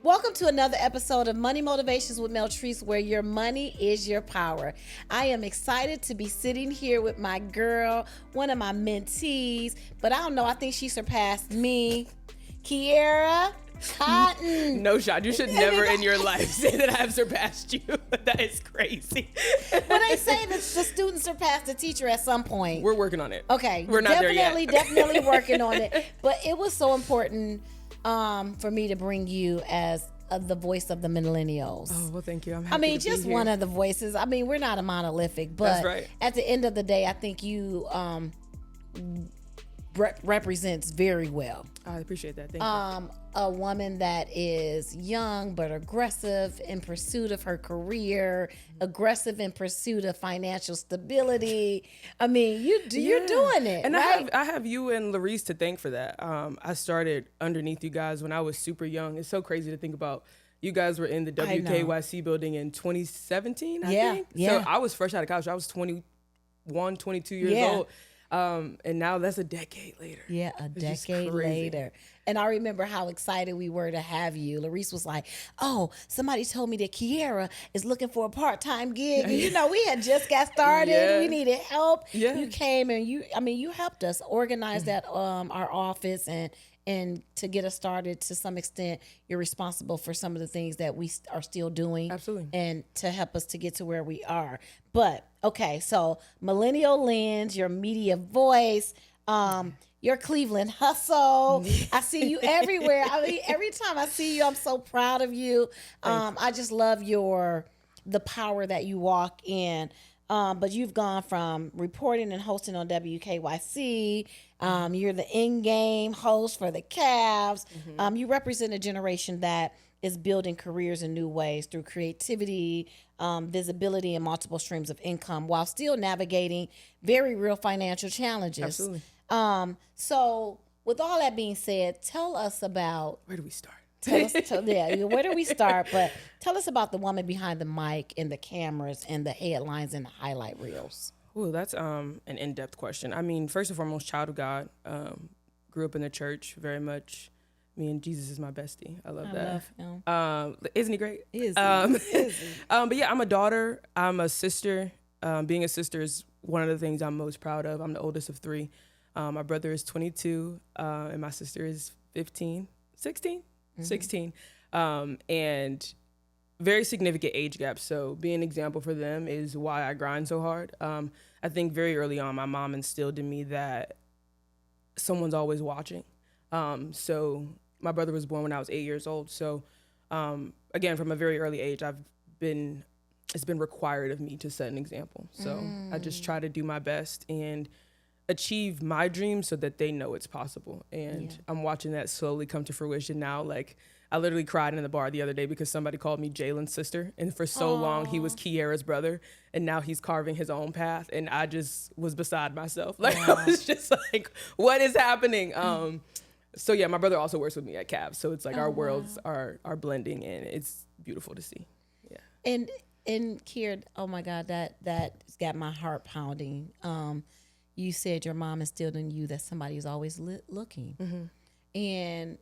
Welcome to another episode of Money Motivations with Meltrice, where your money is your power. I am excited to be sitting here with my girl, one of my mentees, but I don't know, I think she surpassed me, Kierra Cotton. No shot. You should never in your life say that I have surpassed you. That is crazy. Well, they say that the student surpassed the teacher at some point. We're working on it. Okay. We're not there yet. Definitely working on it. But it was so important for me to bring you as the voice of the millennials. Oh, well, thank you. I'm happy to just be here. one of the voices. I mean, we're not a monolithic, but That's right. At the end of the day, I think you represents very well. I appreciate that. Thank you. A woman that is young but aggressive in pursuit of her career, aggressive in pursuit of financial stability. I mean, you're doing it, and right? I have you and Larice to thank for that. I started underneath you guys when I was super young. It's so crazy to think about. You guys were in the WKYC building in 2017, I think. Yeah. So I was fresh out of college. I was 21, 22 years old. And now that's a decade later. Yeah, a decade later. And I remember how excited we were to have you. Larice was like, oh, somebody told me that Kierra is looking for a part-time gig. And, we had just got started. Yeah. We needed help. Yeah. You came and you helped us organize that our office and to get us started. To some extent, you're responsible for some of the things that we are still doing. Absolutely. And to help us to get to where we are. But, okay, so Millennial Lens, your media voice, your Cleveland hustle. I see you everywhere. I mean, every time I see you, I'm so proud of you. I just love the power that you walk in. But you've gone from reporting and hosting on WKYC. You're the in-game host for the Cavs. You represent a generation that is building careers in new ways through creativity, visibility, and multiple streams of income while still navigating very real financial challenges. Absolutely. So with all that being said, tell us about... Where do we start? Where do we start? But tell us about the woman behind the mic and the cameras and the headlines and the highlight reels. Ooh, that's an in-depth question. I mean, first and foremost, child of God. Grew up in the church very much. Me and Jesus is my bestie. I love that. Love him. Isn't he great? Is he? But yeah, I'm a daughter. I'm a sister. Being a sister is one of the things I'm most proud of. I'm the oldest of three. My brother is 22, and my sister is 16, and very significant age gap. So being an example for them is why I grind so hard. I think very early on, my mom instilled in me that someone's always watching. So my brother was born when I was 8 years old. So again, from a very early age, it's been required of me to set an example. So I just try to do my best and achieve my dreams so that they know it's possible. And I'm watching that slowly come to fruition now. Like, I literally cried in the bar the other day because somebody called me Jalen's sister. And for so long, he was Kierra's brother. And now he's carving his own path. And I just was beside myself. Like, I was just like, what is happening? So yeah, my brother also works with me at Cavs. So it's like our worlds are blending, and it's beautiful to see. Yeah. And Kierra, oh my God, that's got my heart pounding. You said your mom instilled in you that somebody is always looking. And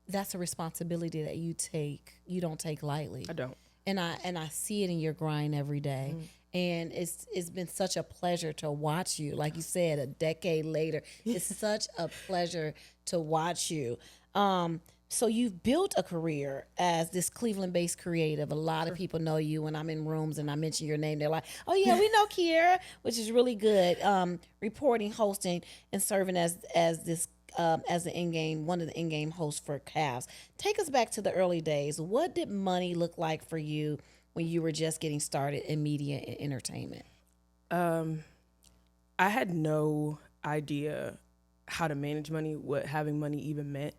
that's a responsibility that you don't take lightly. I don't. And I see it in your grind every day. And it's been such a pleasure to watch you. Like you said, a decade later, it's such a pleasure to watch you. So you've built a career as this Cleveland-based creative. A lot of people know you. When I'm in rooms and I mention your name, they're like, oh yeah, we know Kierra, which is really good. Reporting, hosting, and serving as the in-game, one of the in-game hosts for Cavs. Take us back to the early days. What did money look like for you when you were just getting started in media and entertainment? I had no idea how to manage money, what having money even meant.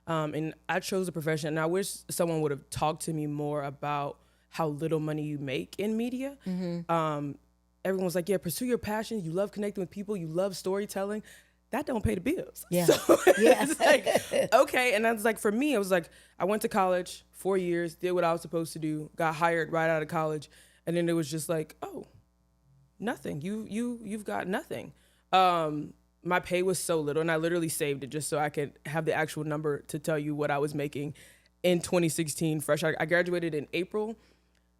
And I chose a profession, and I wish someone would have talked to me more about how little money you make in media. Everyone was like, yeah, pursue your passion. You love connecting with people. You love storytelling. That don't pay the bills. Yeah. So it's like, okay. And I was like, for me, I was like, I went to college 4 years, did what I was supposed to do, got hired right out of college. And then it was just like, oh, nothing. You've got nothing. My pay was so little, and I literally saved it just so I could have the actual number to tell you what I was making in 2016, fresh. I graduated in April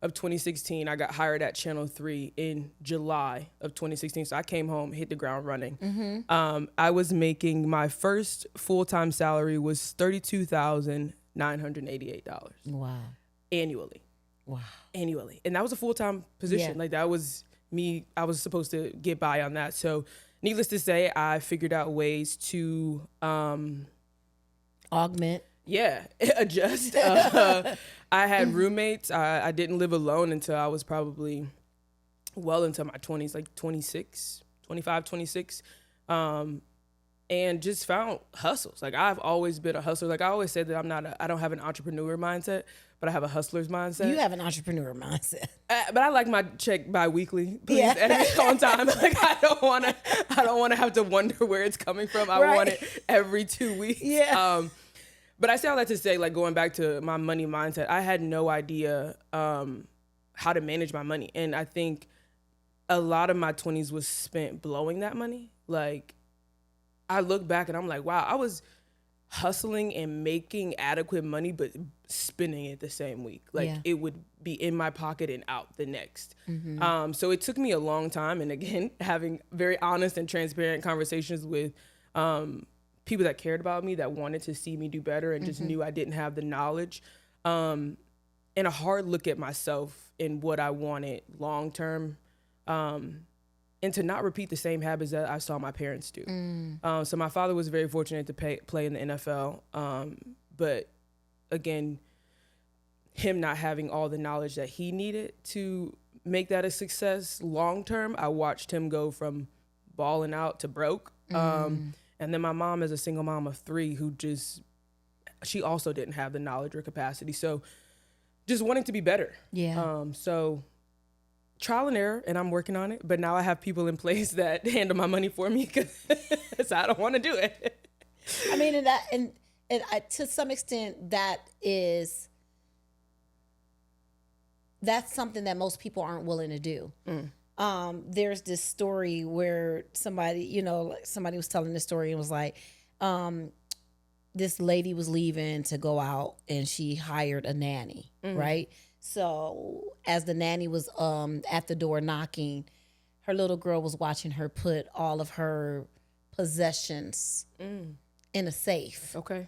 of 2016. I got hired at Channel 3 in July of 2016. So I came home, hit the ground running. I was making, my first full-time salary was $32,988. Wow. Annually. Wow. Annually. And that was a full-time position. Yeah. Like that was me. I was supposed to get by on that. So needless to say, I figured out ways to Augment. adjust. I had roommates. I didn't live alone until I was probably well into my 20s, like 26, 25, 26. And just found hustles. Like I've always been a hustler. Like I always said that I don't have an entrepreneur mindset, but I have a hustler's mindset. You have an entrepreneur mindset. But I like my check bi-weekly. Please edit it on time. Like I don't want to have to wonder where it's coming from. I want it every 2 weeks. Yeah. But I say all that to say, like going back to my money mindset, I had no idea how to manage my money. And I think a lot of my 20s was spent blowing that money. Like I look back and I'm like, wow, I was hustling and making adequate money, but spending it the same week. Like it would be in my pocket and out the next. So it took me a long time. And again, having very honest and transparent conversations with people that cared about me, that wanted to see me do better and just knew I didn't have the knowledge. And a hard look at myself and what I wanted long-term. And to not repeat the same habits that I saw my parents do. So my father was very fortunate to play in the NFL. But again, him not having all the knowledge that he needed to make that a success long-term, I watched him go from balling out to broke. And then my mom is a single mom of 3 who she also didn't have the knowledge or capacity. So just wanting to be better. Yeah. So trial and error, and I'm working on it. But now I have people in place that handle my money for me because I don't want to do it. I mean, and to some extent, that's something that most people aren't willing to do. There's this story where somebody was telling this story and was like, this lady was leaving to go out and she hired a nanny, right? So as the nanny was at the door knocking, her little girl was watching her put all of her possessions in a safe. Okay.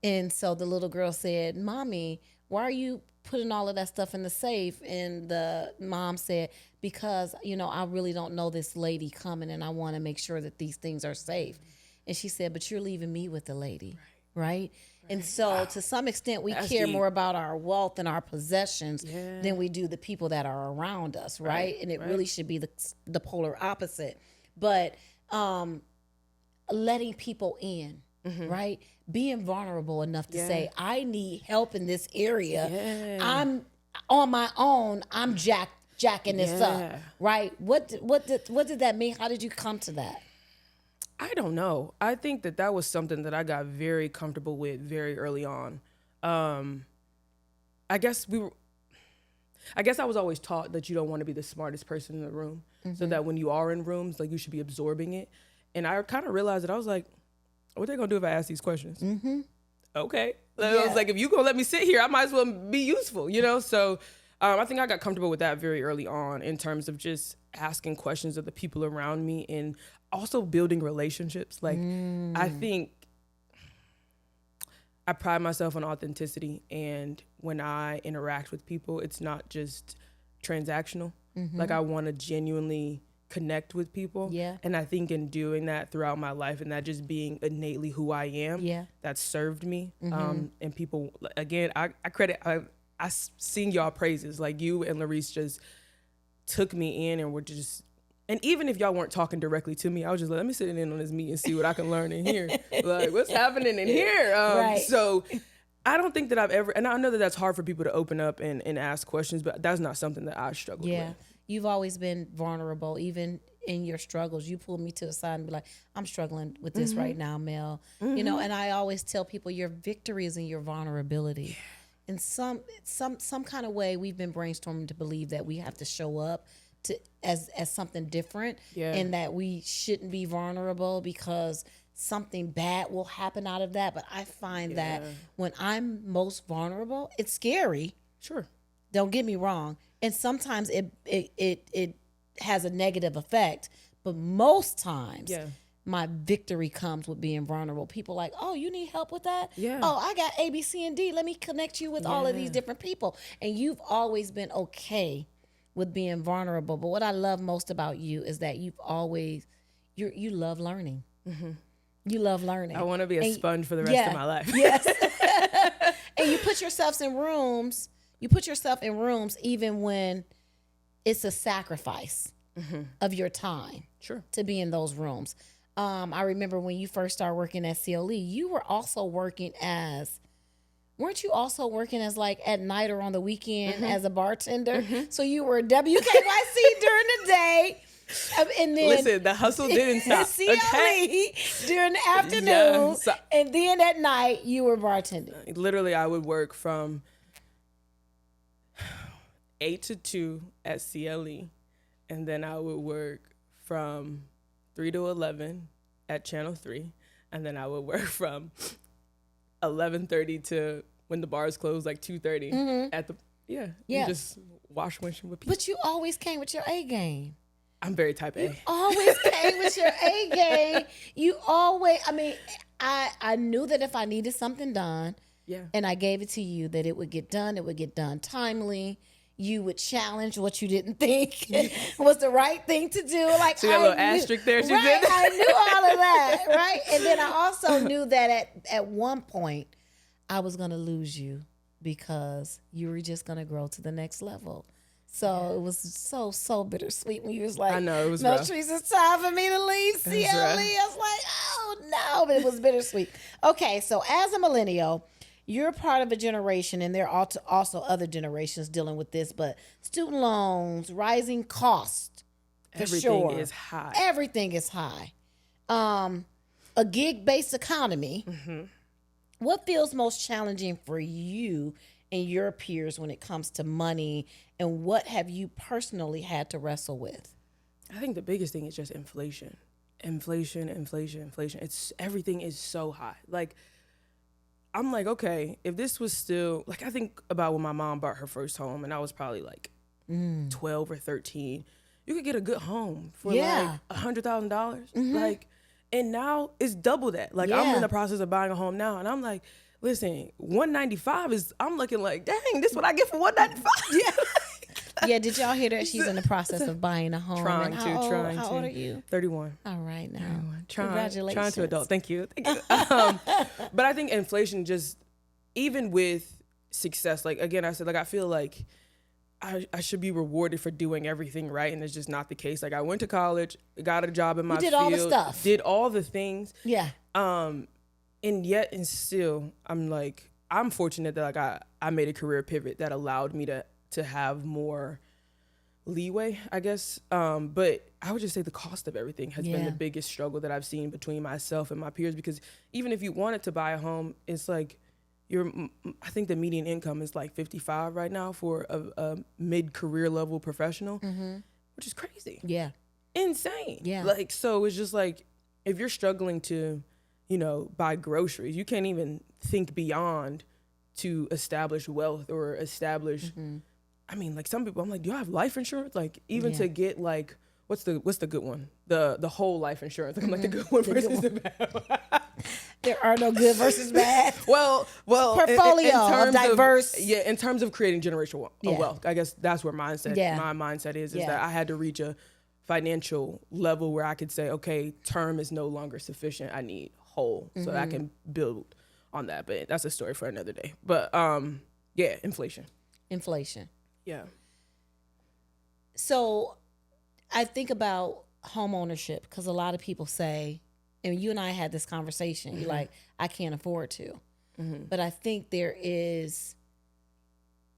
And so the little girl said, "Mommy, why are you putting all of that stuff in the safe?" And the mom said, "Because, I really don't know this lady coming and I want to make sure that these things are safe." And she said, "But you're leaving me with the lady." Right? And so to some extent, we care more about our wealth and our possessions than we do the people that are around us. Right. And it really should be the polar opposite. But letting people in, right? Being vulnerable enough to say, I need help in this area. I'm on my own. I'm jacking this up. Right. What did that mean? How did you come to that? I don't know. I think that was something that I got very comfortable with very early on. I guess I was always taught that you don't want to be the smartest person in the room, so that when you are in rooms, like you should be absorbing it. And I kind of realized that I was like, what are they gonna do if I ask these questions? Okay. I was like, if you gonna let me sit here, I might as well be useful, So I think I got comfortable with that very early on in terms of just asking questions of the people around me and also building relationships. Like I think I pride myself on authenticity, and when I interact with people, it's not just transactional. Like I want to genuinely connect with people. And I think in doing that throughout my life, and that just being innately who I am, that served me. And people, again, I sing y'all praises. Like you and Larice just took me in and were just, and even if y'all weren't talking directly to me, I was just like, let me sit in on this meeting and see what I can learn in here. Like, what's happening in here? So I don't think that I've ever, and I know that that's hard for people to open up and ask questions, but that's not something that I struggled with. You've always been vulnerable, even in your struggles. You pull me to the side and be like, I'm struggling with this right now, Mel. And I always tell people your victory is in your vulnerability. In some kind of way, we've been brainstorming to believe that we have to show up as something different, and that we shouldn't be vulnerable because something bad will happen out of that. But I find that when I'm most vulnerable, it's scary. Sure. Don't get me wrong. And sometimes it has a negative effect. But most times, my victory comes with being vulnerable. People like, oh, you need help with that? Yeah. Oh, I got A, B, C, and D. Let me connect you with all of these different people. And you've always been okay with being vulnerable. But what I love most about you is that you've always, you love learning. Mm-hmm. You love learning. I want to be a sponge for the rest of my life. Yes. And you put yourself in rooms. You put yourself in rooms even when it's a sacrifice of your time. Sure. To be in those rooms. I remember when you first started working at CLE, you were also working as, weren't you also working as like at night or on the weekend as a bartender? So you were WKYC during the day. And then listen, the hustle didn't stop. CLE during the afternoon. And then at night you were bartending. Literally, I would work from 8 to 2 at CLE. And then I would work from 3 to 11 at Channel 3. And then I would work from 11:30 to when the bars closed, like 2:30 at the, you just wash windshield with people. But you always came with your A game. I'm very type A. You always came with your A game. You always, I mean, I knew that if I needed something done, and I gave it to you, that it would get done. It would get done timely. You would challenge what you didn't think was the right thing to do. Like, she got a little asterisk there. She did. I knew all of that, right? And then I also knew that at one point I was going to lose you because you were just going to grow to the next level. So it was so bittersweet when you was like, I know, it was rough. Meltrice, it's time for me to leave CLE. I was like, oh no, but it was bittersweet. Okay, so as a millennial, you're part of a generation, and there are also other generations dealing with this, but student loans, rising costs, everything is high. Everything is high. A gig-based economy. What feels most challenging for you and your peers when it comes to money, and what have you personally had to wrestle with? I think the biggest thing is just inflation. Inflation. It's everything is so high. Like, I'm like, okay, if this was still, like, I think about when my mom bought her first home, and I was probably like 12 or 13. You could get a good home for like $100,000. Like, and now it's double that. Like, I'm in the process of buying a home now, and I'm like, listen, $195 is, I'm looking like, dang, this is what I get for $195. Yeah, did y'all hear that she's in the process of buying a home? Trying to. How old are you? 31. All right now. Congratulations. Trying to adult. Thank you. But I think inflation just, even with success, like, again, I said, like, I feel like I should be rewarded for doing everything right, and it's just not the case. Like, I went to college, got a job in my field. You did all the stuff. Did all the things. Yeah. And yet and still, I'm like, I'm fortunate that, like, I made a career pivot that allowed me to have more leeway, I guess. But I would just say the cost of everything has been the biggest struggle that I've seen between myself and my peers, because even if you wanted to buy a home, it's like I think the median income is like 55 right now for a mid-career level professional, which is crazy. Yeah. Insane. Yeah. Like, so it's just like, if you're struggling to, buy groceries, you can't even think beyond to establish wealth or establish, I mean, like, some people, I'm like, do you have life insurance? Like, even to get, like, what's the good one? The whole life insurance. Like, I'm like, the good one versus the bad one. There are no good versus bad. Well, portfolio of diverse. In terms of creating generational wealth, I guess that's where my mindset is that I had to reach a financial level where I could say, okay, term is no longer sufficient. I need whole, so that I can build on that. But that's a story for another day. But inflation. Yeah. So I think about home ownership, because a lot of people say, and you and I had this conversation, you're like, I can't afford to. But I think there is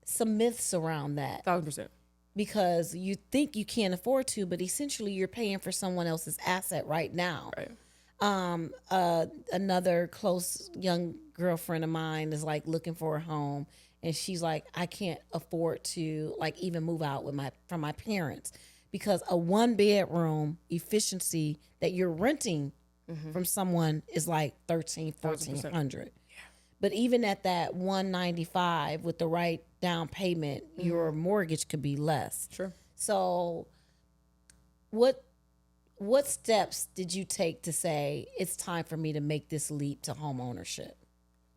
some myths around that. 1,000%. Because you think you can't afford to, but essentially you're paying for someone else's asset right now. Right. Another close young girlfriend of mine is like looking for a home, and she's like, I can't afford to like even move out from my parents, because a 1-bedroom efficiency that you're renting from someone is like 1,400. But even at that 195 with the right down payment, your mortgage could be less. Sure. So what steps did you take to say it's time for me to make this leap to home ownership?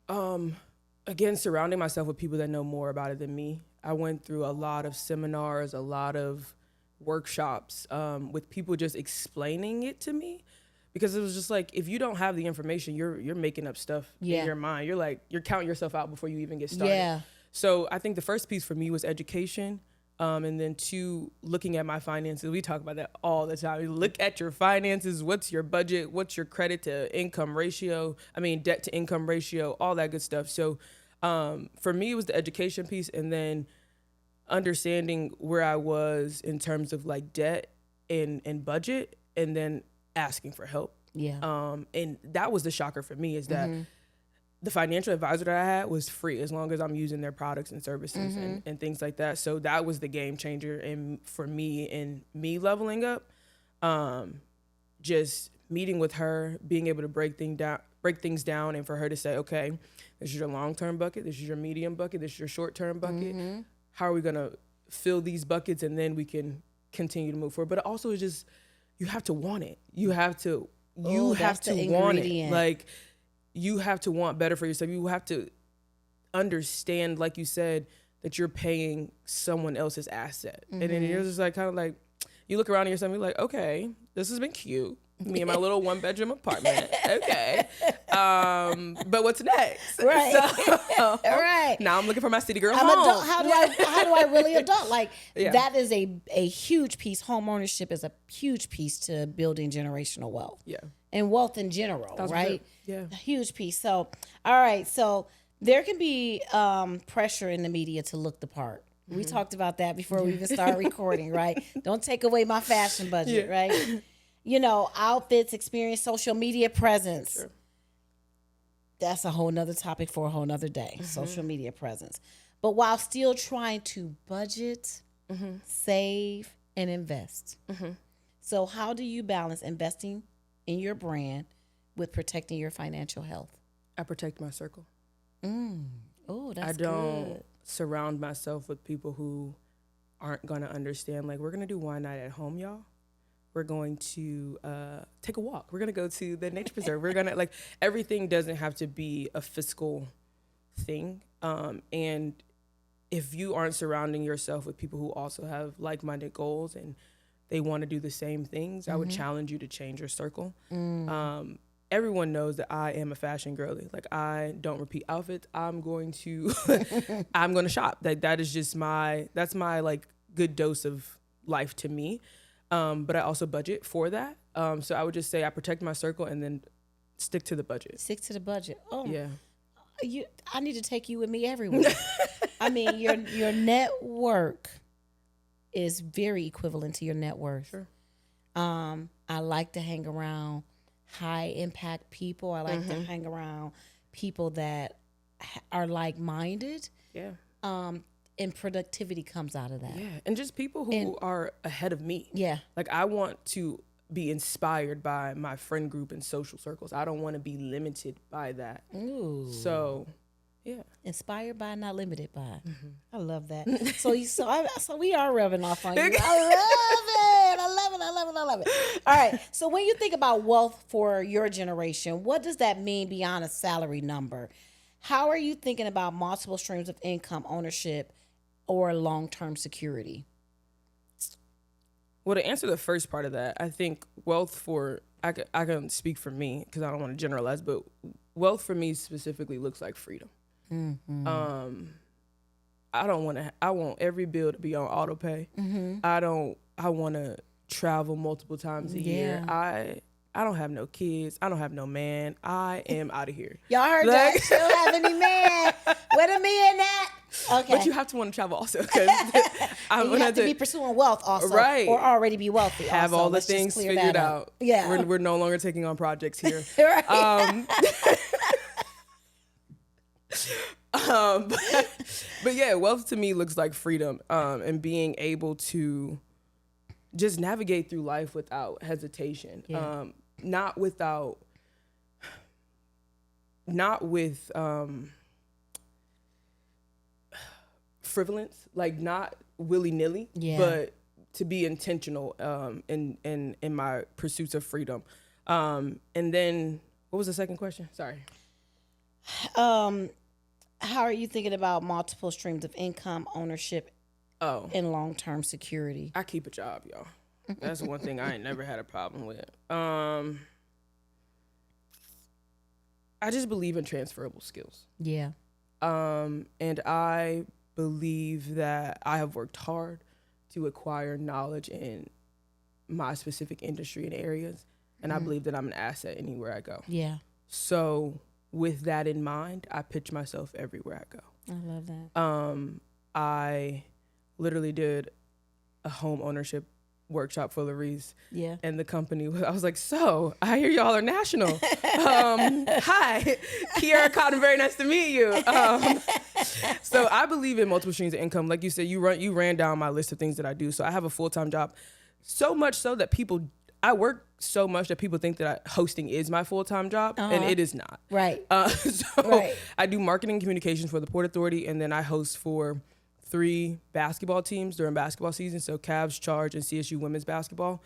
Again, surrounding myself with people that know more about it than me. I went through a lot of seminars, a lot of workshops with people just explaining it to me, because it was just like, if you don't have the information, you're making up stuff in your mind. You're counting yourself out before you even get started. Yeah. So I think the first piece for me was education. And then 2, looking at my finances. We talk about that all the time. You look at your finances. What's your budget? What's your credit to income ratio? Debt to income ratio, all that good stuff. So for me, it was the education piece, and then understanding where I was in terms of like debt and budget, and then asking for help. Yeah. And that was the shocker for me, is that the financial advisor that I had was free as long as I'm using their products and services and things like that. So that was the game changer for me and me leveling up. Just meeting with her, being able to break things down, and for her to say, okay, this is your long-term bucket, this is your medium bucket, this is your short-term bucket. How are we gonna fill these buckets, and then we can continue to move forward? But it also is just, you have to want it. You have to want it. Like, you have to want better for yourself. You have to understand, like you said, that you're paying someone else's asset. And then you're just like, kind of like, you look around at yourself and you're like, okay, this has been cute. Me and my little 1-bedroom apartment. Okay. But what's next? Right. So, right. Now I'm looking for my city girl I'm home. adult. How do I really adult? Like, that is a huge piece. Home ownership is a huge piece to building generational wealth. Yeah. And wealth in general, right? Yeah. A huge piece. So, all right. So there can be pressure in the media to look the part. We talked about that before we even started recording, right? Don't take away my fashion budget, right? Outfits, experience, social media presence. Sure. That's a whole nother topic for a whole nother day, social media presence. But while still trying to budget, save, and invest. So how do you balance investing in your brand with protecting your financial health? I protect my circle. Oh, that's I don't good. surround myself with people who aren't going to understand. Like, we're going to do wine night at home, y'all. We're going to take a walk. We're going to go to the nature preserve. We're going to, like, everything doesn't have to be a fiscal thing. And if you aren't surrounding yourself with people who also have like-minded goals and they want to do the same things, I would challenge you to change your circle. Everyone knows that I am a fashion girly. Like, I don't repeat outfits. I'm going to shop. That is just that's my like good dose of life to me. But I also budget for that. So I would just say I protect my circle and then stick to the budget. Stick to the budget. Oh, yeah. I need to take you with me everywhere. I mean, your network is very equivalent to your net worth. Sure. I like to hang around high impact people. I like to hang around people that are like-minded. Yeah. And productivity comes out of that. Yeah. And just people who are ahead of me. Yeah. Like, I want to be inspired by my friend group and social circles. I don't want to be limited by that. Ooh. So, yeah. Inspired by, not limited by. I love that. So we are rubbing off on you. I love it. All right. So when you think about wealth for your generation, what does that mean beyond a salary number? How are you thinking about multiple streams of income, ownership, or long-term security? Well, to answer the first part of that, I think wealth I can speak for me because I don't want to generalize, but wealth for me specifically looks like freedom. I want every bill to be on auto pay. I want to travel multiple times a year. I don't have no kids. I don't have no man. I am out of here. Y'all heard that? She don't have any man. Where the man at? Okay. But you have to want to travel also, because you have to be pursuing wealth also, right? Or already be wealthy. Have also. all the Let's things just clear figured that out. Yeah, we're no longer taking on projects here. Right. But yeah, wealth to me looks like freedom, and being able to just navigate through life without hesitation. Yeah. not with frivolence, like not willy-nilly, but to be intentional in my pursuits of freedom. And then what was the second question? Sorry. How are you thinking about multiple streams of income, ownership, and long-term security? I keep a job, y'all. That's one thing I ain't never had a problem with. I just believe in transferable skills. Yeah. And I believe that I have worked hard to acquire knowledge in my specific industry and areas. And I believe that I'm an asset anywhere I go. Yeah. So with that in mind, I pitch myself everywhere I go. I love that. I literally did a home ownership workshop for Larice. Yeah. And the company, I was like, so I hear y'all are national. Hi, Kierra Cotton, very nice to meet you. So I believe in multiple streams of income. Like you said, you ran down my list of things that I do. So I have a full-time job, so much so that I work so much that people think that hosting is my full-time job, and it is not. Right. So I do marketing and communications for the Port Authority, and then I host for 3 basketball teams during basketball season, so Cavs, Charge, and CSU women's basketball.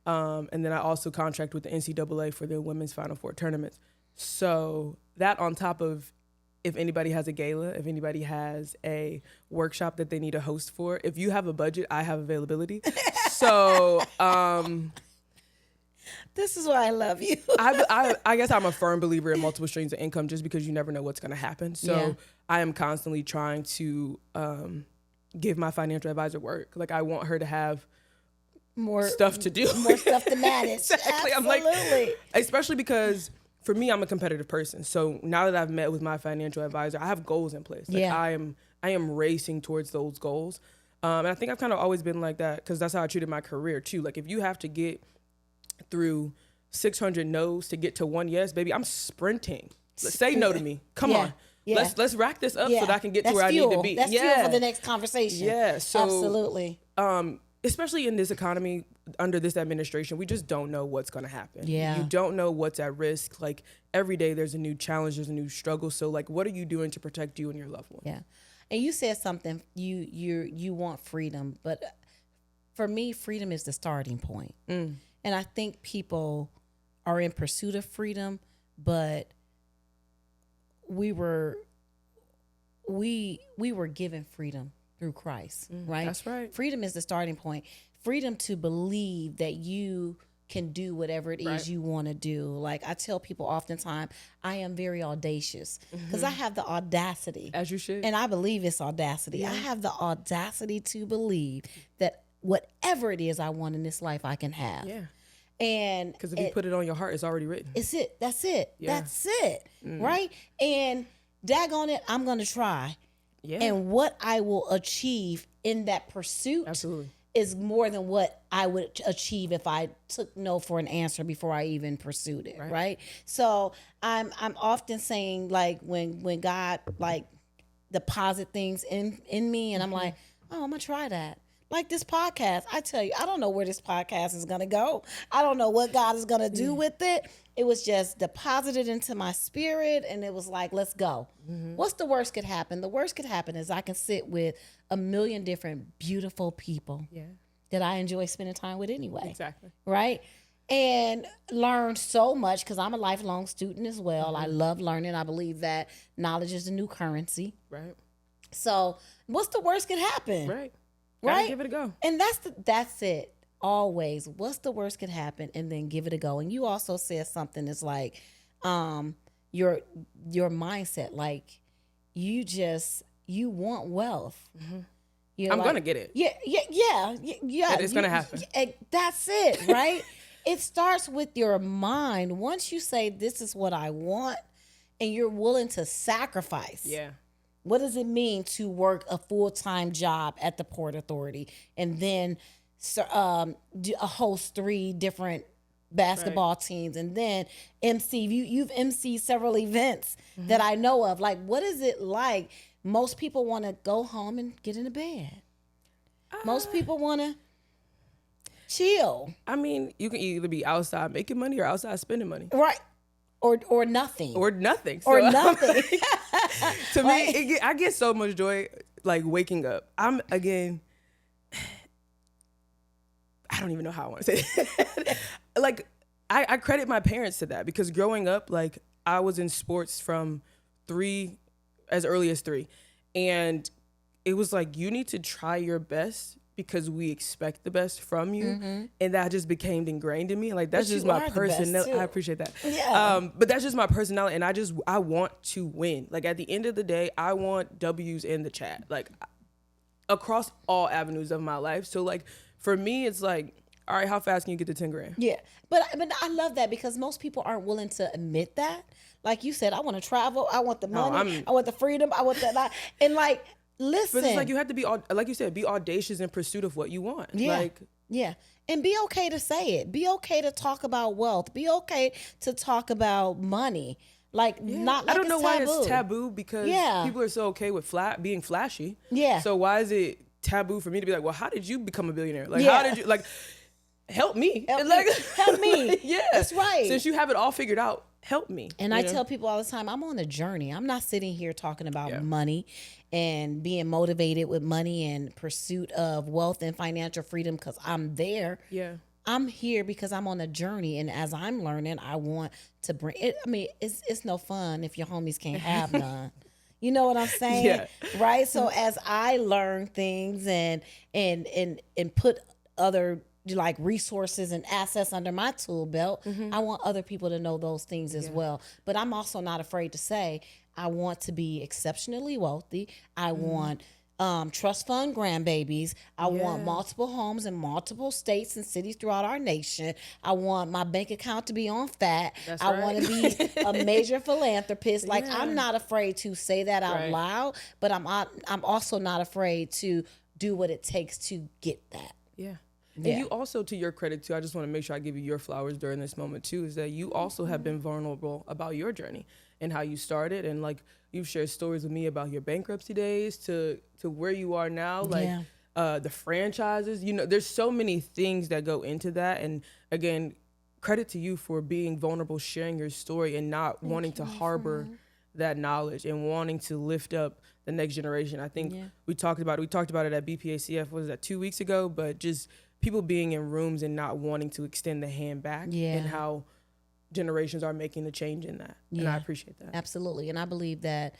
And then I also contract with the NCAA for their women's Final Four tournaments. So that on top of if anybody has a gala, if anybody has a workshop that they need a host for, if you have a budget, I have availability. So this is why I love you. I guess I'm a firm believer in multiple streams of income just because you never know what's going to happen. So I am constantly trying to give my financial advisor work. Like I want her to have more stuff to do. More stuff to manage. Exactly. Absolutely. I'm like, especially because for me, I'm a competitive person. So now that I've met with my financial advisor, I have goals in place. Like I am racing towards those goals. And I think I've kind of always been like that because that's how I treated my career too. Like if you have to get through 600 no's to get to 1 yes, baby, I'm sprinting. Say no to me. Come on. Yeah. Let's rack this up so that I can get to where fuel. I need to be. That's fuel for the next conversation. Yeah. So absolutely. Especially in this economy under this administration, we just don't know what's going to happen. Yeah. You don't know what's at risk. Like every day there's a new challenge, there's a new struggle. So like, what are you doing to protect you and your loved one? Yeah. And you said something, you want freedom, but for me, freedom is the starting point. And I think people are in pursuit of freedom, but we were given freedom through Christ, right? That's right. Freedom is the starting point. Freedom to believe that you can do whatever it is you want to do. Like I tell people oftentimes, I am very audacious because I have the audacity. As you should. And I believe it's audacity. Yeah. I have the audacity to believe that whatever it is I want in this life, I can have. Yeah. And because if you put it on your heart, it's already written. It's it. That's it. Yeah. That's it. Right? And daggone it, I'm going to try. Yeah. And what I will achieve in that pursuit is more than what I would achieve if I took no for an answer before I even pursued it. Right? So I'm often saying like when God like deposit things in me and I'm like, oh, I'm going to try that. Like this podcast, I tell you, I don't know where this podcast is going to go. I don't know what God is going to do with it. It was just deposited into my spirit and it was like, let's go. What's the worst could happen? The worst could happen is I can sit with a million different beautiful people that I enjoy spending time with anyway. Exactly. Right? And learn so much because I'm a lifelong student as well. I love learning. I believe that knowledge is the new currency. Right. So what's the worst could happen? Right. Right? Give it a go. And that's it. Always. What's the worst could happen? And then give it a go. And you also said something that's like your mindset. Like you want wealth. I'm gonna get it. Yeah. It's gonna happen. That's it, right? It starts with your mind. Once you say this is what I want and you're willing to sacrifice. Yeah. What does it mean to work a full-time job at the Port Authority and then host 3 different basketball teams and then MC? You've MC'd several events that I know of. Like, what is it like? Most people want to go home and get in the bed. Most people want to. chill. I mean, you can either be outside making money or outside spending money. Right. Or nothing. Or nothing. Or nothing. To me, I get so much joy, like, waking up. I don't even know how I want to say it. Like, I credit my parents to that, because growing up, like, I was in sports from as early as 3. And it was like, you need to try your best because we expect the best from you. Mm-hmm. And that just became ingrained in me. Like, that's just my personality. I appreciate that. Yeah. But that's just my personality. And I want to win. Like, at the end of the day, I want W's in the chat, like, across all avenues of my life. So, like, for me, it's like, all right, how fast can you get to 10 grand? Yeah. But I love that, because most people aren't willing to admit that. Like you said, I want to travel. I want the money. I want the freedom. I want that. And, like, listen. But it's like, you have to be, like you said, be audacious in pursuit of what you want. Yeah. Like, yeah. And be okay to say it. Be okay to talk about wealth. Be okay to talk about money. Like, not like, I don't know why taboo. it's taboo, because people are so okay with being flashy. Yeah. So why is it taboo for me to be like, well, how did you become a billionaire? Like, how did you, like, help me. Help me. Yeah. That's right. Since you have it all figured out, help me. And I tell people all the time, I'm on a journey. I'm not sitting here talking about money and being motivated with money and pursuit of wealth and financial freedom because I'm there. Yeah. I'm here because I'm on a journey, and as I'm learning, I want to bring it. I mean, it's no fun if your homies can't have none. You know what I'm saying? Yeah. Right? So as I learn things and put other like resources and assets under my tool belt, I want other people to know those things as well. But I'm also not afraid to say I want to be exceptionally wealthy. I want trust fund grandbabies. I want multiple homes in multiple states and cities throughout our nation. I want my bank account to be on fat. I want to be a major philanthropist. Like, I'm not afraid to say that out loud, but I'm also not afraid to do what it takes to get that. Yeah. And you also, to your credit too, I just want to make sure I give you your flowers during this moment too, is that you also have been vulnerable about your journey and how you started, and like you've shared stories with me about your bankruptcy days to where you are now, like the franchises. You know, there's so many things that go into that, and again, credit to you for being vulnerable, sharing your story, and not wanting to harbor that knowledge and wanting to lift up the next generation. I think we talked about it at BPACF, was that 2 weeks ago, but just people being in rooms and not wanting to extend the hand back, and how generations are making the change in that. And I appreciate that. Absolutely. And I believe that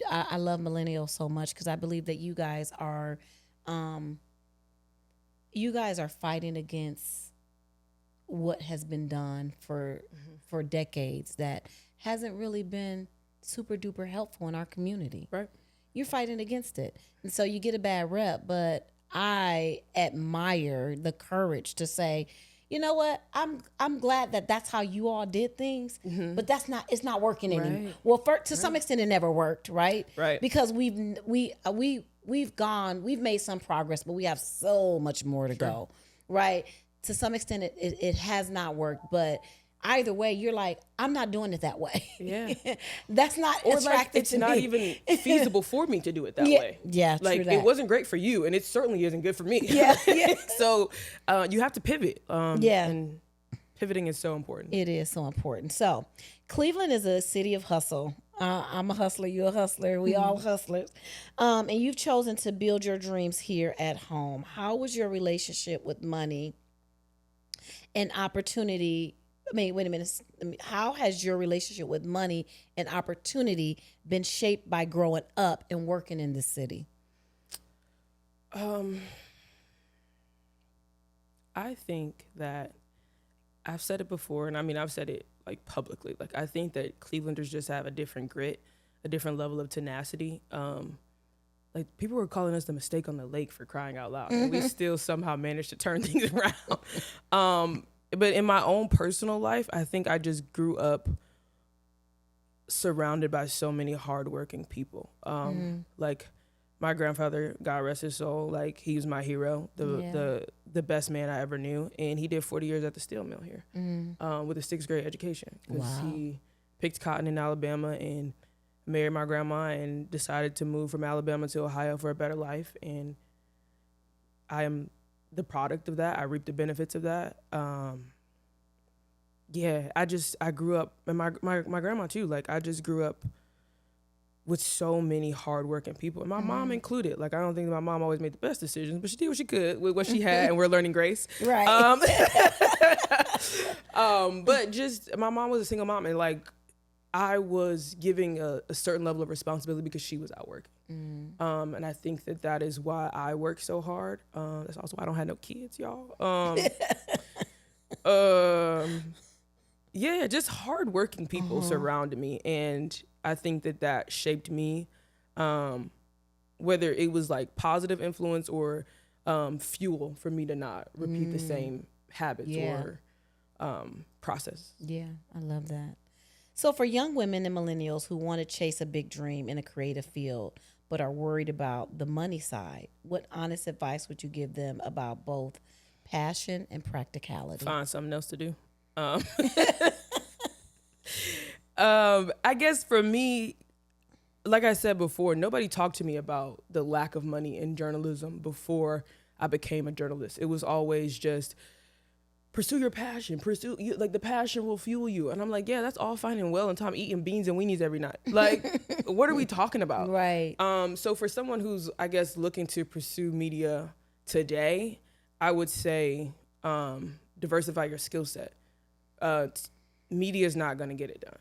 I love millennials so much because I believe that you guys are fighting against what has been done for decades that hasn't really been super duper helpful in our community. Right. You're fighting against it. And so you get a bad rep, but I admire the courage to say, you know what? I'm glad that that's how you all did things, but it's not working anymore. Well, to some extent, it never worked, right? Right. Because we've made some progress, but we have so much more to go, right? To some extent, it has not worked, but either way, you're like, I'm not doing it that way. Yeah. That's not attractive like, it's to not me. even feasible for me to do it that way. Yeah, like, true that. it wasn't great for you, and it certainly isn't good for me. Yeah. So you have to pivot. And pivoting is so important. It is so important. So Cleveland is a city of hustle. I'm a hustler. You're a hustler. We all hustlers. And you've chosen to build your dreams here at home. How was your relationship with money and opportunity? I mean, wait a minute. How has your relationship with money and opportunity been shaped by growing up and working in the city? I think that I've said it before, and I mean, I've said it like publicly. Like, I think that Clevelanders just have a different grit, a different level of tenacity. Like, people were calling us the mistake on the lake, for crying out loud, and we still somehow managed to turn things around. But in my own personal life, I think I just grew up surrounded by so many hardworking people. Like, my grandfather, God rest his soul, like, he was my hero, the best man I ever knew. And he did 40 years at the steel mill here with a 6th grade education. Because he picked cotton in Alabama and married my grandma and decided to move from Alabama to Ohio for a better life. And I am the product of that. I reap the benefits of that. Yeah, I grew up, and my grandma too. Like, I just grew up with so many hardworking people, and my mom included. Like, I don't think my mom always made the best decisions, but she did what she could with what she had, and we're learning grace. Right. But just, my mom was a single mom, and like, I was giving a certain level of responsibility because she was out working. And I think that is why I work so hard. That's also why I don't have no kids, y'all. Yeah, just hardworking people surrounded me, and I think that shaped me, whether it was like positive influence or fuel for me to not repeat the same habits or process. Yeah, I love that. So for young women and millennials who want to chase a big dream in a creative field but are worried about the money side, what honest advice would you give them about both passion and practicality? Find something else to do. I guess for me, like I said before, nobody talked to me about the lack of money in journalism before I became a journalist. It was always just pursue your passion, like the passion will fuel you. And I'm like, yeah, that's all fine and well, and Tom eating beans and weenies every night. Like, what are we talking about? Right. So for someone who's, I guess, looking to pursue media today, I would say diversify your skill set. Media is not going to get it done.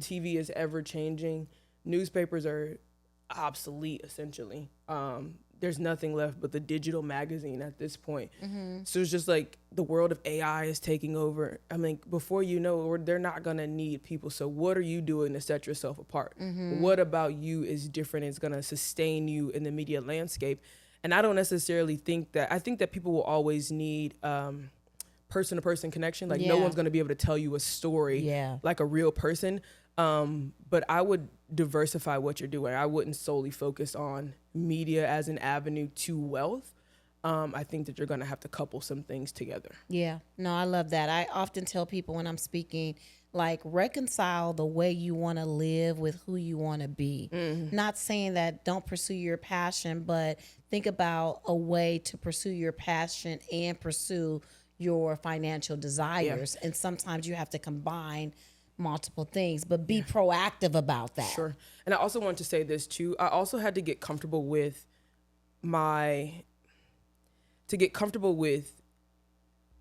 TV is ever changing. Newspapers are obsolete, essentially. There's nothing left but the digital magazine at this point. So it's just like the world of AI is taking over. I mean, before you know it, they're not going to need people. So what are you doing to set yourself apart? What about you is different and is going to sustain you in the media landscape? And I don't necessarily think that. I think that people will always need person-to-person connection. Like, no one's going to be able to tell you a story like a real person. But I would diversify what you're doing. I wouldn't solely focus on media as an avenue to wealth. I think that you're going to have to couple some things together. Yeah. No, I love that. I often tell people when I'm speaking, like, reconcile the way you want to live with who you want to be. Not saying that don't pursue your passion, but think about a way to pursue your passion and pursue your financial desires. And sometimes you have to combine multiple things, but be proactive about that. Sure. And I also want to say this too. I also had to get comfortable with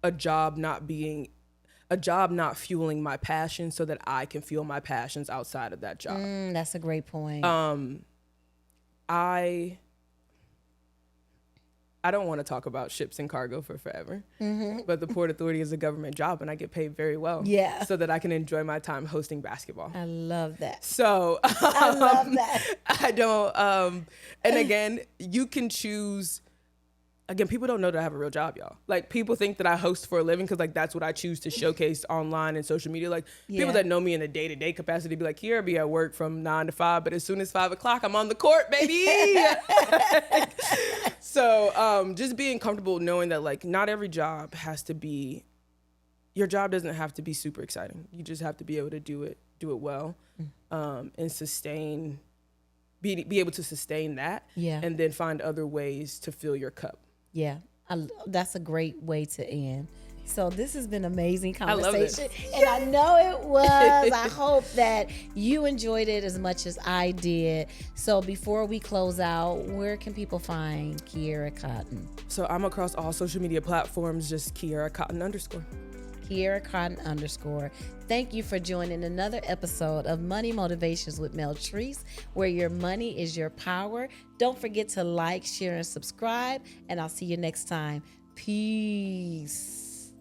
a job not fueling my passion so that I can fuel my passions outside of that job. That's a great point. I don't want to talk about ships and cargo for forever, but the Port Authority is a government job and I get paid very well so that I can enjoy my time hosting basketball. I love that. So I love that. I don't, and again, you can choose. Again, people don't know that I have a real job, y'all. Like, people think that I host for a living because, like, that's what I choose to showcase online and social media. Like, people that know me in a day-to-day capacity be like, Kierra be at work from 9 to 5, but as soon as 5 o'clock, I'm on the court, baby. So just being comfortable knowing that, like, not every job has to be, your job doesn't have to be super exciting. You just have to be able to do it well, and be able to sustain that, and then find other ways to fill your cup. Yeah, that's a great way to end. So this has been an amazing conversation. And I know it was. I hope that you enjoyed it as much as I did. So before we close out, where can people find Kierra Cotton? So I'm across all social media platforms, just Kierra Cotton _. Kierra Cotton _. Thank you for joining another episode of Money Motivations with Meltrice, where your money is your power. Don't forget to like, share, and subscribe, and I'll see you next time. Peace.